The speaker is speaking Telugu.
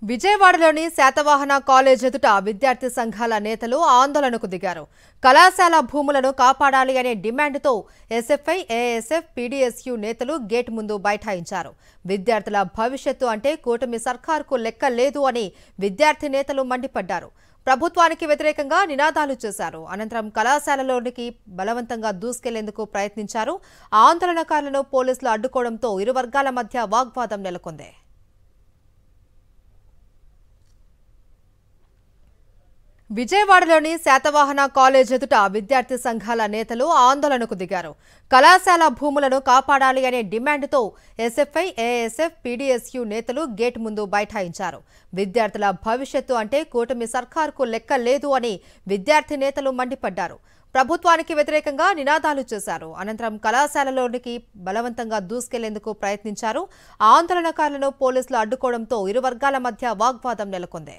విజయవాడలోని శాతవాహన కాలేజ్ ఎదుట విద్యార్థి సంఘాల నేతలు ఆందోళనకు దిగారు. కళాశాల భూములను కాపాడాలి అనే డిమాండ్తో ఎస్ఎఫ్ఐ, ఏఎస్ఎఫ్, పీడీఎస్యూ నేతలు గేట్ ముందు బైఠాయించారు. విద్యార్థుల భవిష్యత్తు అంటే కూటమి సర్కారుకు లెక్క లేదు అని విద్యార్థి నేతలు మండిపడ్డారు. ప్రభుత్వానికి వ్యతిరేకంగా నినాదాలు చేశారు. అనంతరం కళాశాలలోనికి బలవంతంగా దూసుకెళ్లేందుకు ప్రయత్నించారు. ఆందోళనకారులను పోలీసులు అడ్డుకోవడంతో ఇరు వర్గాల మధ్య వాగ్వాదం నెలకొంది. విజయవాడలోని శాతవాహన కాలేజ్ ఎదుట విద్యార్థి సంఘాల నేతలు ఆందోళనకు దిగారు. కళాశాల భూములను కాపాడాలి అనే డిమాండ్తో ఎస్ఎఫ్ఐ, ఏఎస్ఎఫ్, పీడీఎస్యూ నేతలు గేట్ ముందు బైఠాయించారు. విద్యార్థుల భవిష్యత్తు అంటే కూటమి సర్కారుకు లెక్క లేదు అని విద్యార్థి నేతలు మండిపడ్డారు. ప్రభుత్వానికి వ్యతిరేకంగా నినాదాలు చేశారు. అనంతరం కళాశాలలోనికి బలవంతంగా దూసుకెళ్లేందుకు ప్రయత్నించారు. ఆందోళనకారులను పోలీసులు అడ్డుకోవడంతో ఇరు వర్గాల మధ్య వాగ్వాదం నెలకొంది.